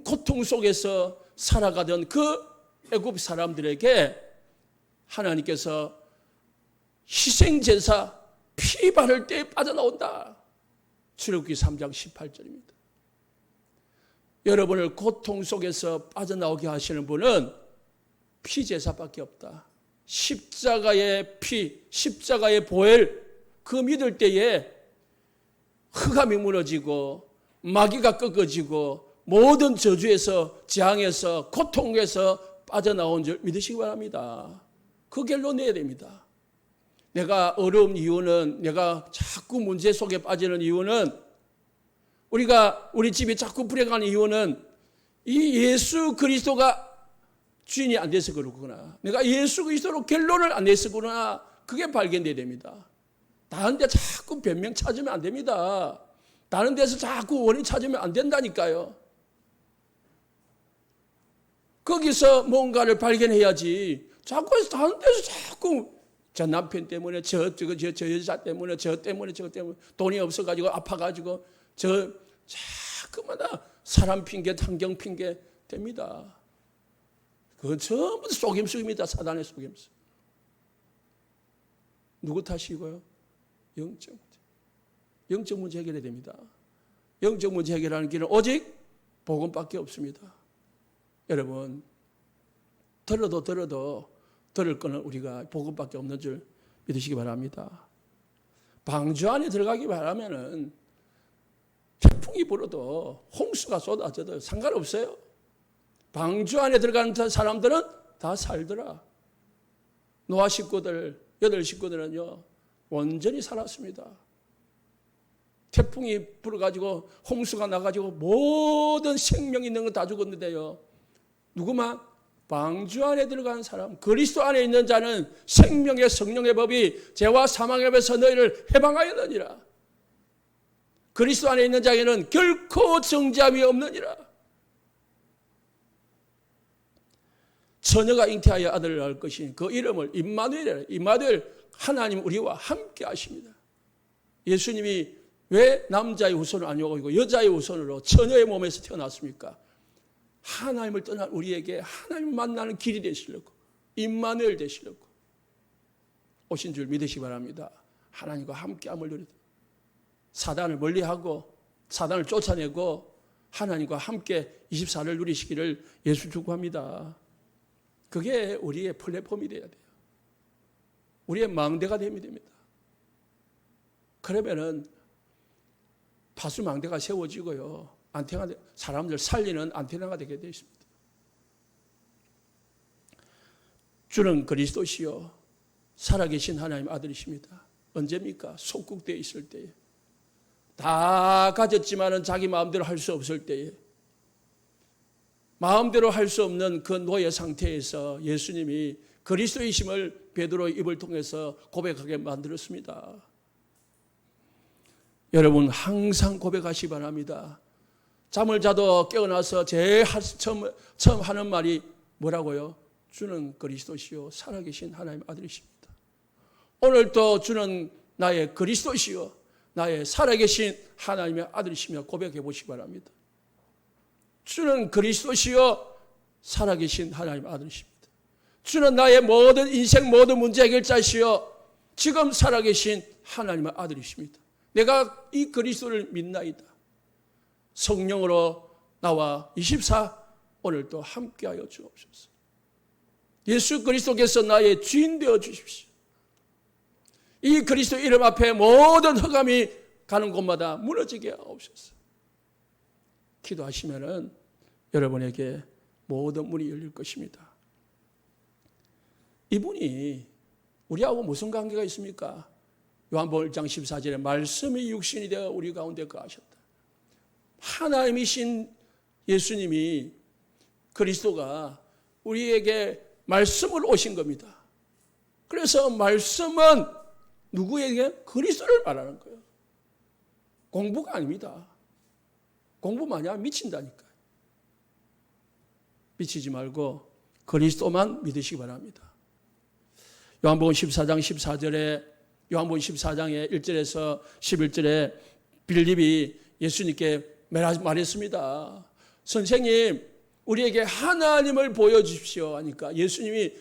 고통 속에서 살아가던 그 애굽 사람들에게 하나님께서 희생제사, 피 피 바를 때 빠져나온다. 출애굽기 3장 18절입니다. 여러분을 고통 속에서 빠져나오게 하시는 분은 피제사밖에 없다. 십자가의 피, 십자가의 보혈, 그 믿을 때에 흑암이 무너지고 마귀가 꺾어지고 모든 저주에서 재앙에서 고통에서 빠져나온 줄 믿으시기 바랍니다. 그 결론 내야 됩니다. 내가 어려운 이유는, 내가 자꾸 문제 속에 빠지는 이유는, 우리 집이 자꾸 불행한 이유는 이 예수 그리스도가 주인이 안 돼서 그렇구나. 내가 예수 그리스도로 결론을 안 냈었구나. 그게 발견돼야 됩니다. 다른 데 자꾸 변명 찾으면 안 됩니다. 다른 데서 자꾸 원인 찾으면 안 된다니까요. 거기서 뭔가를 발견해야지. 자꾸 다른 데서 자꾸 저 남편 때문에 저 여자 때문에 저 때문에 돈이 없어가지고 아파가지고 자꾸마다 사람 핑계 환경 핑계 됩니다. 그건 전부 속임수입니다. 사단의 속임수. 누구 탓이고요? 영적 문제. 영적 문제 해결해야 됩니다. 영적 문제 해결하는 길은 오직 복음밖에 없습니다. 여러분, 들어도 들을 거는 우리가 복음밖에 없는 줄 믿으시기 바랍니다. 방주 안에 들어가기 바라면은 태풍이 불어도 홍수가 쏟아져도 상관없어요. 방주 안에 들어가는 사람들은 다 살더라. 노아 식구들, 8 식구들은요, 온전히 살았습니다. 태풍이 불어가지고 홍수가 나가지고 모든 생명 있는 건 다 죽었는데요. 누구만? 방주 안에 들어간 사람, 그리스도 안에 있는 자는 생명의 성령의 법이 죄와 사망의 법에서 너희를 해방하였느니라. 그리스도 안에 있는 자에게는 결코 정죄함이 없느니라. 처녀가 잉태하여 아들을 낳을 것이니 그 이름을 임마누엘이라. 임마누엘, 하나님 우리와 함께 하십니다. 예수님이 왜 남자의 후손을 아니고 여자의 후손으로 처녀의 몸에서 태어났습니까? 하나님을 떠난 우리에게 하나님을 만나는 길이 되시려고, 임마누엘 되시려고 오신 줄 믿으시기 바랍니다. 하나님과 함께함을 누리다. 사단을 멀리하고 사단을 쫓아내고 하나님과 함께 24를 누리시기를 예수 축복합니다. 그게 우리의 플랫폼이 돼야 돼요. 우리의 망대가 되면 됩니다. 그러면은 파수망대가 세워지고요, 안테나, 사람들 살리는 안테나가 되게 되어 있습니다. 주는 그리스도시요 살아계신 하나님 아들이십니다. 언제입니까? 속국되어 있을 때에, 다 가졌지만은 자기 마음대로 할 수 없을 때에, 마음대로 할 수 없는 그 노예 상태에서 예수님이 그리스도이심을 베드로의 입을 통해서 고백하게 만들었습니다. 여러분 항상 고백하시기 바랍니다. 잠을 자도 깨어나서 제일 처음 하는 말이 뭐라고요? 주는 그리스도시요 살아계신 하나님 아들이십니다. 오늘도 주는 나의 그리스도시요 나의 살아계신 하나님의 아들이시며 고백해 보시기 바랍니다. 주는 그리스도시요 살아계신 하나님 아들이십니다. 주는 나의 모든 인생 모든 문제 해결자시요 지금 살아계신 하나님의 아들이십니다. 내가 이 그리스도를 믿나이다. 성령으로 나와 24 오늘도 함께하여 주옵소서. 예수 그리스도께서 나의 주인 되어 주십시오. 이 그리스도 이름 앞에 모든 흑암이 가는 곳마다 무너지게 하옵소서. 기도하시면은 여러분에게 모든 문이 열릴 것입니다. 이분이 우리하고 무슨 관계가 있습니까? 요한복음 1장 14절에 말씀이 육신이 되어 우리 가운데 거하셨다. 하나님이신 예수님이 그리스도가 우리에게 말씀을 오신 겁니다. 그래서 말씀은 누구에게? 그리스도를 말하는 거예요. 공부가 아닙니다. 공부 많이 하면 미친다니까요. 미치지 말고 그리스도만 믿으시기 바랍니다. 요한복음 14장 14절에 요한복음 14장의 1절에서 11절에 빌립이 예수님께 말했습니다. 선생님, 우리에게 하나님을 보여주십시오 하니까 예수님이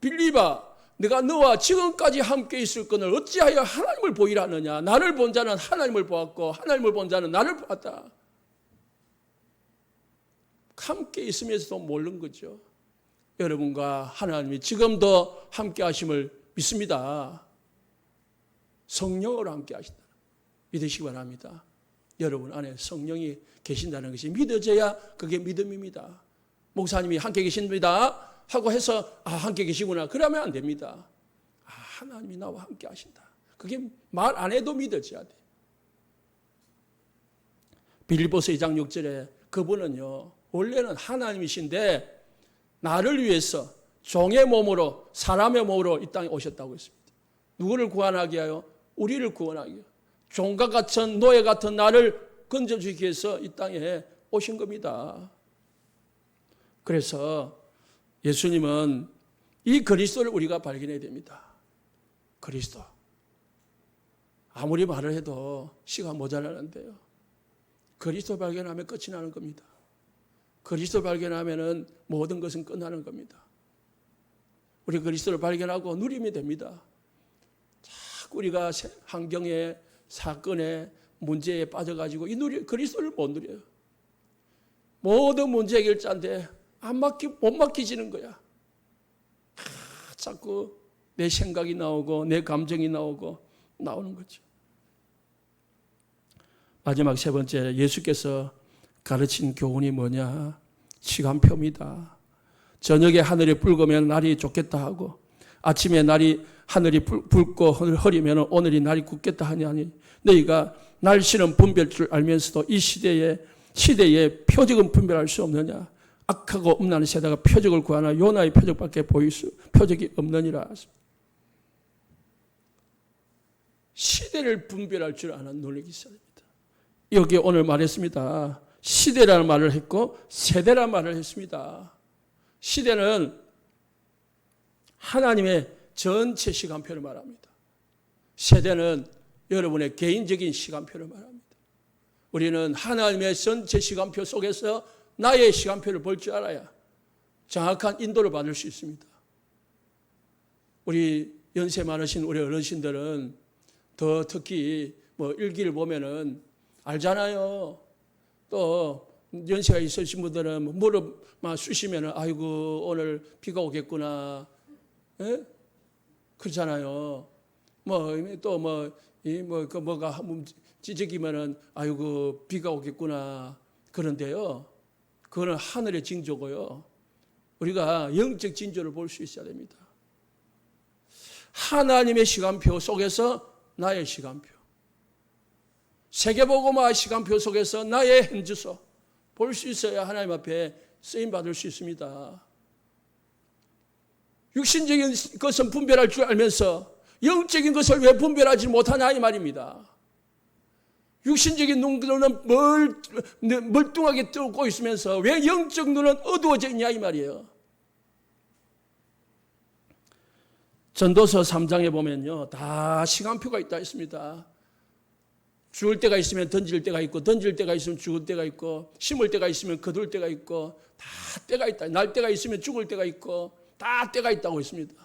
빌립아, 내가 너와 지금까지 함께 있을 것을 어찌하여 하나님을 보이라 하느냐. 나를 본 자는 하나님을 보았고 하나님을 본 자는 나를 보았다. 함께 있으면서도 모르는 거죠. 여러분과 하나님이 지금도 함께 하심을 믿습니다. 성령으로 함께 하신다. 믿으시기 바랍니다. 여러분 안에 성령이 계신다는 것이 믿어져야 그게 믿음입니다. 목사님이 함께 계십니다 하고 해서 함께 계시구나 그러면 안 됩니다. 하나님이 나와 함께 하신다. 그게 말 안 해도 믿어져야 돼. 빌립보서 2장 6절에 그분은요 원래는 하나님이신데 나를 위해서 종의 몸으로 사람의 몸으로 이 땅에 오셨다고 했습니다. 누구를 구원하게 하여? 우리를 구원하게 하여. 종과 같은 노예 같은 나를 건져주기 위해서 이 땅에 오신 겁니다. 그래서 예수님은 이 그리스도를 우리가 발견해야 됩니다. 그리스도. 아무리 말을 해도 시간 모자라는데요. 그리스도 발견하면 끝이 나는 겁니다. 그리스도 발견하면 모든 것은 끝나는 겁니다. 우리 그리스도를 발견하고 누리면 됩니다. 자꾸 우리가 환경에 사건에 문제에 빠져가지고 이 그리스도를 못 누려요. 모든 문제 해결자인데 못 맡기지는 거야. 자꾸 내 생각이 나오고 내 감정이 나오는 거죠. 마지막 세 번째, 예수께서 가르친 교훈이 뭐냐? 시간표입니다. 저녁에 하늘이 붉으면 날이 좋겠다 하고 아침에 하늘이 붉고 흐리면 오늘이 날이 굳겠다 하니 너희가 날씨는 분별할 줄 알면서도 이 시대에 표적은 분별할 수 없느냐? 악하고 음란한 세대가 표적을 구하나 요나의 표적밖에 표적이 없느니라. 시대를 분별할 줄 아는 능력이 있어야 됩니다. 여기 오늘 말했습니다. 시대라는 말을 했고 세대라는 말을 했습니다. 시대는 하나님의 전체 시간표를 말합니다. 세대는 여러분의 개인적인 시간표를 말합니다. 우리는 하나님의 전체 시간표 속에서 나의 시간표를 볼 줄 알아야 정확한 인도를 받을 수 있습니다. 우리 연세 많으신 우리 어르신들은 더 특히 일기를 보면은 알잖아요. 또 연세가 있으신 분들은 무릎만 쑤시면은 아이고 오늘 비가 오겠구나. 예? 그렇잖아요. 뭐가 한번 찢어지면은 아이고 비가 오겠구나. 그런데요. 그거는 하늘의 징조고요. 우리가 영적 징조를 볼 수 있어야 됩니다. 하나님의 시간표 속에서 나의 시간표. 세계복음화 시간표 속에서 나의 현주소 볼 수 있어야 하나님 앞에 쓰임받을 수 있습니다. 육신적인 것은 분별할 줄 알면서 영적인 것을 왜 분별하지 못하냐 이 말입니다. 육신적인 눈은 멀뚱하게 뜨고 있으면서 왜 영적 눈은 어두워져 있냐 이 말이에요. 전도서 3장에 보면요. 다 시간표가 있다 있습니다. 죽을 때가 있으면 던질 때가 있고 던질 때가 있으면 죽을 때가 있고 심을 때가 있으면 거둘 때가 있고 다 때가 있다. 날 때가 있으면 죽을 때가 있고 다 때가 있다고 했습니다.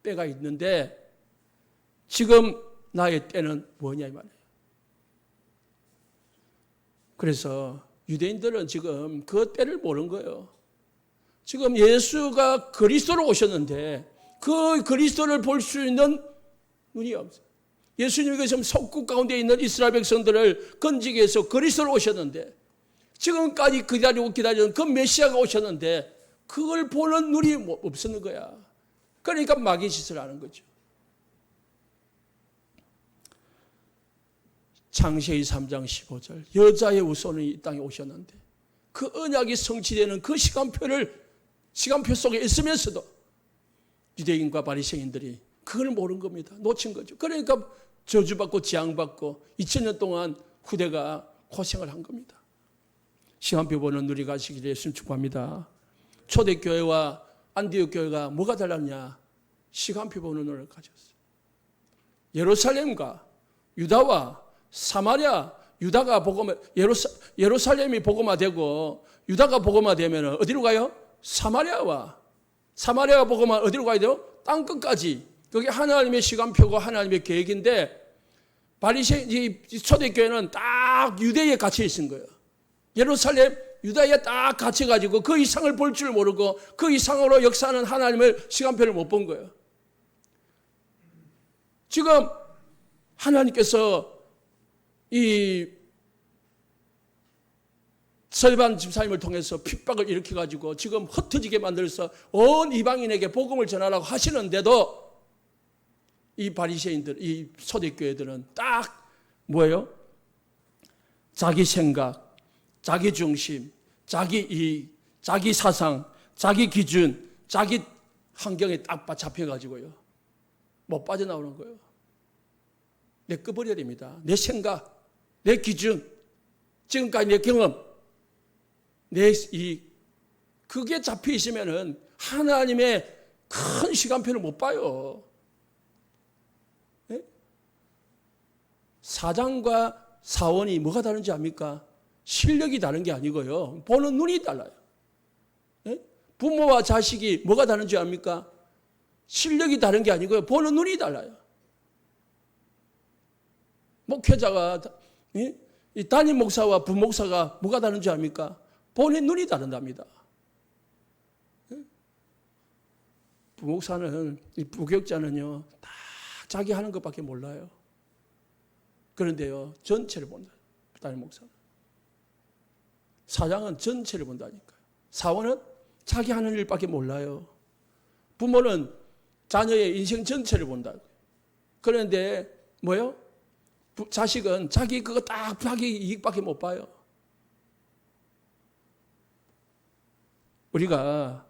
때가 있는데 지금 나의 때는 뭐냐 이 말이에요. 그래서 유대인들은 지금 그 때를 모르는 거예요. 지금 예수가 그리스도로 오셨는데 그 그리스도를 볼 수 있는 눈이 없어요. 예수님이 지금 속국 가운데 있는 이스라엘 백성들을 건지기 위해서 그리스도로 오셨는데 지금까지 기다리는 그 메시아가 오셨는데 그걸 보는 눈이 없었는 거야. 그러니까 마귀 짓을 하는 거죠. 창세기 3장 15절 여자의 후손이 이 땅에 오셨는데 그 언약이 성취되는 그 시간표 속에 있으면서도 유대인과 바리새인들이 그걸 모르는 겁니다. 놓친 거죠. 그러니까 저주받고 재앙받고 2000년 동안 후대가 고생을 한 겁니다. 시간표 보는 누리 가시기를 예수님 축복합니다. 초대교회와 안디옥 교회가 뭐가 달랐냐? 시간표 보는 눈을 가졌어요. 예루살렘과 유다와 사마리아, 유다가 예루살렘이 복음화되고 유다가 복음화되면 어디로 가요? 사마리아가 복음화 어디로 가야 돼요? 땅끝까지 그게 하나님의 시간표고 하나님의 계획인데 바리새인 초대교회는 딱 유대에 갇혀 있은 거예요. 예루살렘 유다에 딱 갇혀가지고 그 이상을 볼 줄 모르고 그 이상으로 역사하는 하나님의 시간표를 못 본 거예요. 지금 하나님께서 이 서리반 집사님을 통해서 핍박을 일으켜가지고 지금 흩어지게 만들어서 온 이방인에게 복음을 전하라고 하시는데도 이 바리새인들, 이 초대교회들은 딱 뭐예요? 자기 생각, 자기 중심, 자기 이익, 자기 사상, 자기 기준, 자기 환경에 딱 잡혀가지고요. 못 빠져나오는 거예요. 내 꺼버려야 됩니다. 내 생각, 내 기준, 지금까지 내 경험, 내 이익. 그게 잡혀 있으면은 하나님의 큰 시간표를 못 봐요. 네? 사장과 사원이 뭐가 다른지 압니까? 실력이 다른 게 아니고요. 보는 눈이 달라요. 네? 부모와 자식이 뭐가 다른지 압니까? 실력이 다른 게 아니고요. 보는 눈이 달라요. 목회자가 이 담임 목사와 부목사가 뭐가 다른지 압니까? 보는 눈이 다른답니다. 부목사는, 이 부교육자는요, 다 자기 하는 것밖에 몰라요. 그런데요, 전체를 본다. 담임 목사는. 사장은 전체를 본다니까요. 사원은 자기 하는 일밖에 몰라요. 부모는 자녀의 인생 전체를 본다고요. 그런데 뭐요? 자식은 자기 그거 딱 자기 이익밖에 못 봐요. 우리가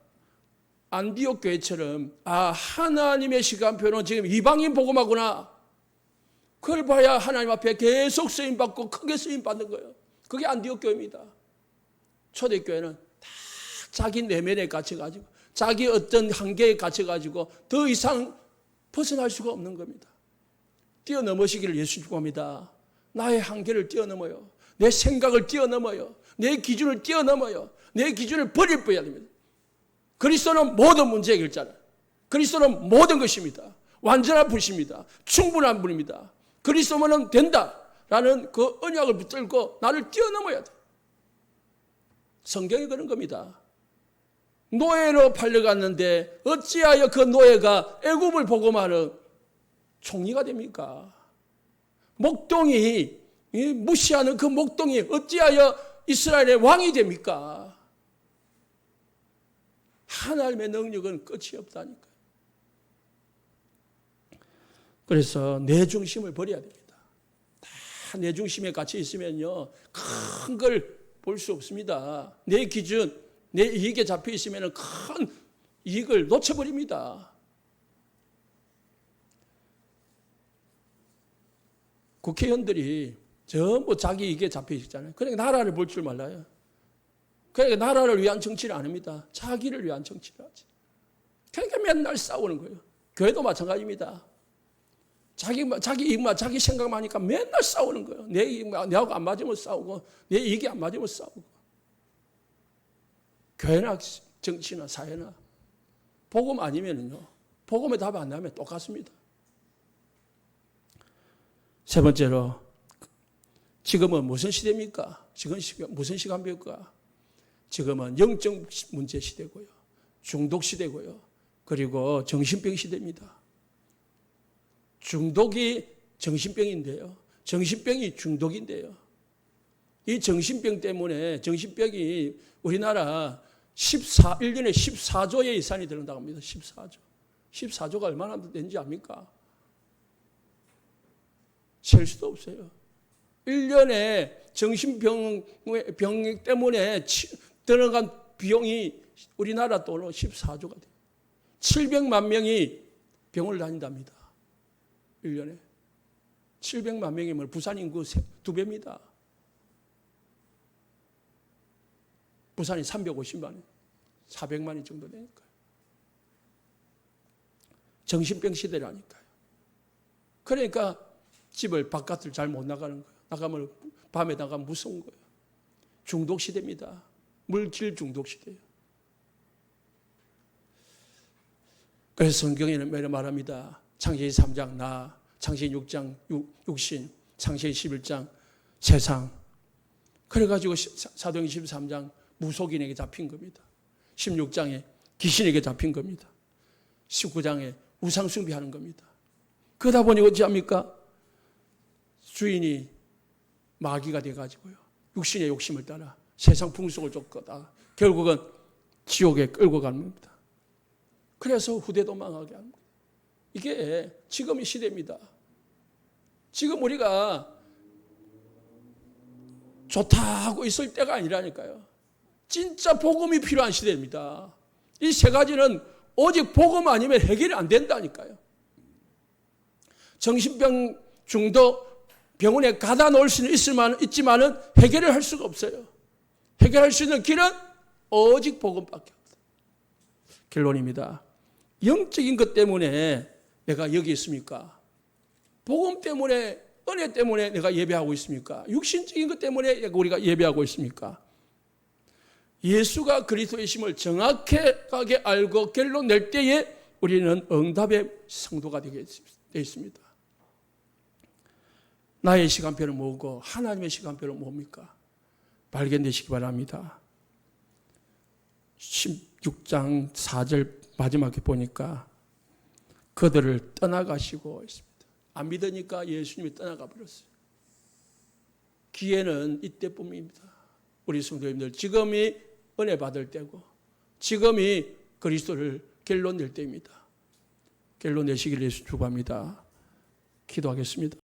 안디옥 교회처럼 하나님의 시간표는 지금 이방인 복음하구나. 그걸 봐야 하나님 앞에 계속 쓰임받고 크게 쓰임받는 거예요. 그게 안디옥 교회입니다. 초대교회는 다 자기 내면에 갇혀가지고 자기 어떤 한계에 갇혀가지고 더 이상 벗어날 수가 없는 겁니다. 뛰어넘으시기를 예수 축복합니다. 나의 한계를 뛰어넘어요. 내 생각을 뛰어넘어요. 내 기준을 뛰어넘어요. 내 기준을 버릴 뿐이야 됩니다. 그리스도는 모든 문제 해결자라. 그리스도는 모든 것입니다. 완전한 분이십니다. 충분한 분입니다. 그리스도만은 된다라는 그 언약을 붙들고 나를 뛰어넘어야 돼. 성경이 그런 겁니다. 노예로 팔려갔는데 어찌하여 그 노예가 애굽을 복음하는 총리가 됩니까? 목동이 무시하는 그 목동이 어찌하여 이스라엘의 왕이 됩니까? 하나님의 능력은 끝이 없다니까요. 그래서 내 중심을 버려야 됩니다. 다 내 중심에 갇혀 있으면요, 큰 걸 볼 수 없습니다. 내 기준, 내 이익에 잡혀 있으면 큰 이익을 놓쳐버립니다. 국회의원들이 전부 자기 이익에 잡혀 있잖아요. 그러니까 나라를 볼 줄 몰라요. 그러니까 나라를 위한 정치를 안 합니다. 자기를 위한 정치를 하지. 그러니까 맨날 싸우는 거예요. 교회도 마찬가지입니다. 자기 이익만, 자기 생각만 하니까 맨날 싸우는 거예요. 내 이익만, 내하고 안 맞으면 싸우고, 내 이익이 안 맞으면 싸우고. 교회나 정치나 사회나. 복음 아니면요. 복음의 답이 안 나면 똑같습니다. 세 번째로, 지금은 무슨 시대입니까? 지금 무슨 시간표일까? 지금은 영적 문제 시대고요. 중독 시대고요. 그리고 정신병 시대입니다. 중독이 정신병인데요. 정신병이 중독인데요. 이 정신병 때문에 정신병이 우리나라 1년에 14조의 예산이 들어간다고 합니다. 14조. 14조가 얼마나 되는지 압니까? 셀 수도 없어요. 1년에 정신병 때문에 들어간 비용이 우리나라 돈으로 14조가 돼요. 700만 명이 병을 다닌답니다. 1년에. 700만 명이면 부산 인구 2배입니다. 부산이 350만, 400만이 정도 되니까요. 정신병 시대라니까요. 그러니까 집을 바깥을 잘 못 나가는 거예요. 밤에 나가면 무서운 거예요. 중독 시대입니다. 물질 중독 시대예요. 그래서 성경에는 이렇게 말합니다. 창세기 3장 나, 창세기 6장 육신, 창세기 11장 세상. 그래가지고 사도행전 13장 무속인에게 잡힌 겁니다. 16장에 귀신에게 잡힌 겁니다. 19장에 우상숭배하는 겁니다. 그러다 보니 어찌합니까? 주인이 마귀가 돼가지고요. 육신의 욕심을 따라 세상 풍속을 쫓거다 결국은 지옥에 끌고 가는 겁니다. 그래서 후대도 망하게 합니다. 이게 지금의 시대입니다. 지금 우리가 좋다 하고 있을 때가 아니라니까요. 진짜 복음이 필요한 시대입니다. 이 세 가지는 오직 복음 아니면 해결이 안 된다니까요. 정신병 중도 병원에 가다 놓을 수는 있지만은 해결을 할 수가 없어요. 해결할 수 있는 길은 오직 복음밖에 없어요. 결론입니다. 영적인 것 때문에 내가 여기 있습니까? 복음 때문에, 은혜 때문에 내가 예배하고 있습니까? 육신적인 것 때문에 우리가 예배하고 있습니까? 예수가 그리스도이심을 정확하게 알고 결론 낼 때에 우리는 응답의 성도가 되게 되어 있습니다. 나의 시간표는 뭐고 하나님의 시간표는 뭡니까? 발견되시기 바랍니다. 16장 4절 마지막에 보니까 그들을 떠나가시고 있습니다. 안 믿으니까 예수님이 떠나가 버렸어요. 기회는 이때뿐입니다. 우리 성도님들 지금이 은혜 받을 때고 지금이 그리스도를 결론 낼 때입니다. 결론 내시기를 예수 축복합니다. 기도하겠습니다.